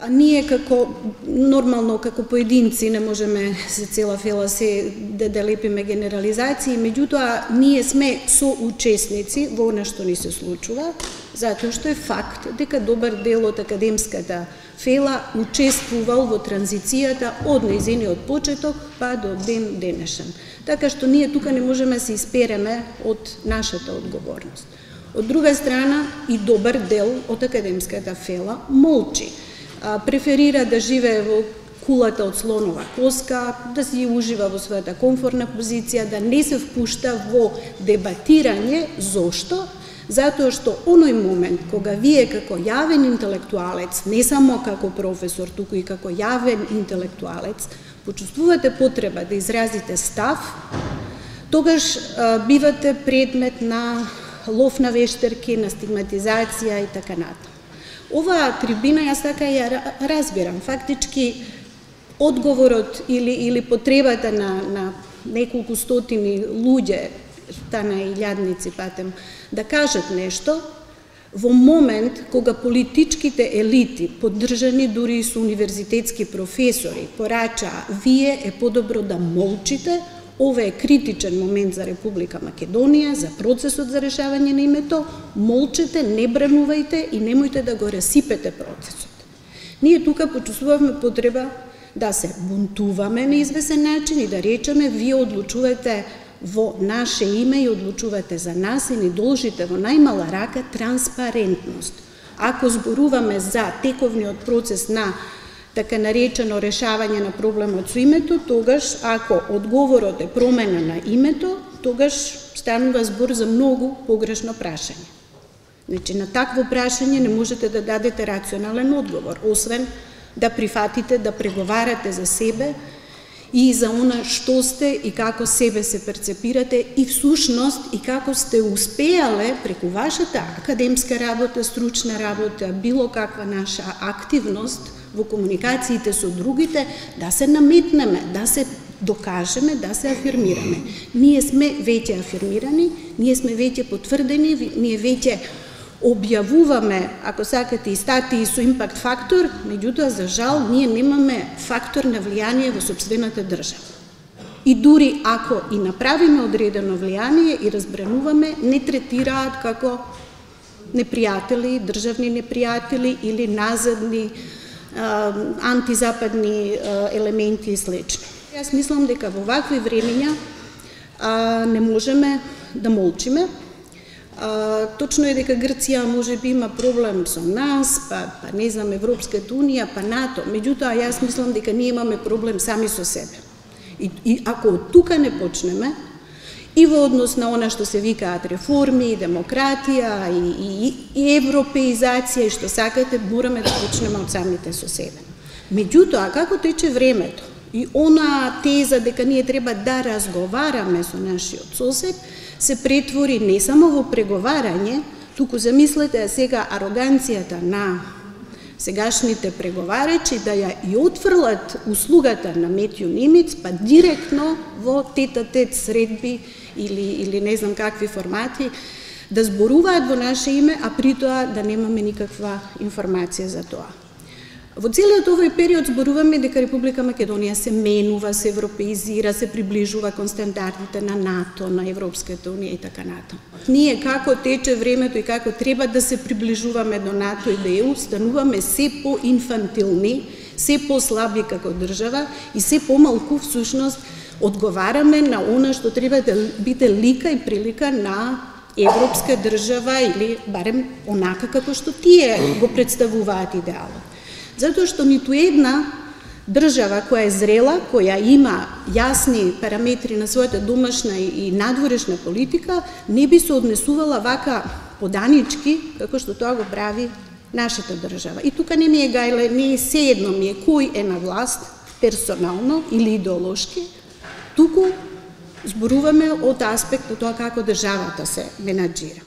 ние како нормално како поединци не можеме за цела фела се да лепиме генерализации, меѓутоа ние сме соучесници во она што ни се случува, затоа што е факт дека добар дел од академската фела учествувал во транзицијата од нејзиниот почеток па до ден денешен. Така што ние тука не можеме да се испереме од нашата одговорност. Од друга страна, и добар дел од академската фела молчи. Преферира да живее во кулата од слонова коска, да си ужива во својата комфортна позиција, да не се впушта во дебатирање. Зошто? Затоа што оној момент кога вие како јавен интелектуалец, не само како професор, туку и како јавен интелектуалец, почувствувате потреба да изразите став, тогаш бивате предмет на лов на вештерки, на стигматизација и така натаму. Оваа трибина јас така ја разбирам. Фактички, одговорот или потребата на неколку стотини луѓе, стана илјадници патем, да кажат нешто, во момент кога политичките елити, поддржани дури и со универзитетски професори, порачаа, вие е подобро да молчите. Ова е критичен момент за Република Македонија, за процесот за решавање на името. Молчете, не бранувајте и немојте да го расипете процесот. Ние тука почувствувавме потреба да се бунтуваме на извесен начин и да речеме вие одлучувате во наше име и одлучувате за нас и ни должите во најмала рака транспарентност. Ако зборуваме за тековниот процес на така наречено решавање на проблемот со името, тогаш ако одговорот е промена на името, тогаш станува збор за многу погрешно прашање. Значи, на такво прашање не можете да дадете рационален одговор, освен да прифатите, да преговарате за себе и за она што сте и како себе се перцепирате и всушност и како сте успеале преку вашата академска работа, стручна работа, било каква наша активност во комуникациите со другите, да се наметнеме, да се докажеме, да се афирмираме. Ние сме веќе афирмирани, ние сме веќе потврдени, ние веќе објавуваме, ако сакате, и статии со импакт фактор, меѓутоа, за жал, ние немаме фактор на влијание во сопствената држава. И дури ако и направиме одредено влијание и разбрануваме, не третираат како непријатели, државни непријатели или назадни антизападни елементи и слични. Јас мислам дека во вакви времења не можеме да молчиме. Точно е дека Грција може би има проблем со нас, па не знам, Европската Унија, па НАТО. Меѓутоа, јас мислам дека ние имаме проблем сами со себе. И ако од тука не почнеме, и во однос на она што се викаат реформи, демократија и европеизација и што сакате, мораме да почнеме од самите со себе. Меѓутоа, како тече времето и она теза дека ние треба да разговараме со нашиот сосед, се претвори не само во преговарање, туку замислете сега ароганцијата на сегашните преговарачи да ја и отфрлат услугата на Метју Немец, па директно во тет-а-тет средби или не знам какви формати, да зборуваат во наше име, а при тоа да немаме никаква информација за тоа. Во целиот овој период зборуваме дека Република Македонија се менува, се европеизира, се приближува кон стандардите на НАТО, на Европската Унија и така натаму. Ние како тече времето и како треба да се приближуваме до НАТО и до ЕУ, стануваме се по-инфантилни, се по-слаби како држава и се помалку всушност одговараме на она што треба да биде лика и прилика на европска држава или барем онака како што тие го представуваат идеалот. Затоа што ниту една држава која е зрела, која има јасни параметри на својата домашна и надворешна политика, не би се однесувала вака поданички, како што тоа го прави нашата држава. И тука не ми е гајле, не е сеедно ми е кој е на власт, персонално или идеолошки, туку зборуваме од аспект на тоа како државата се менаџира.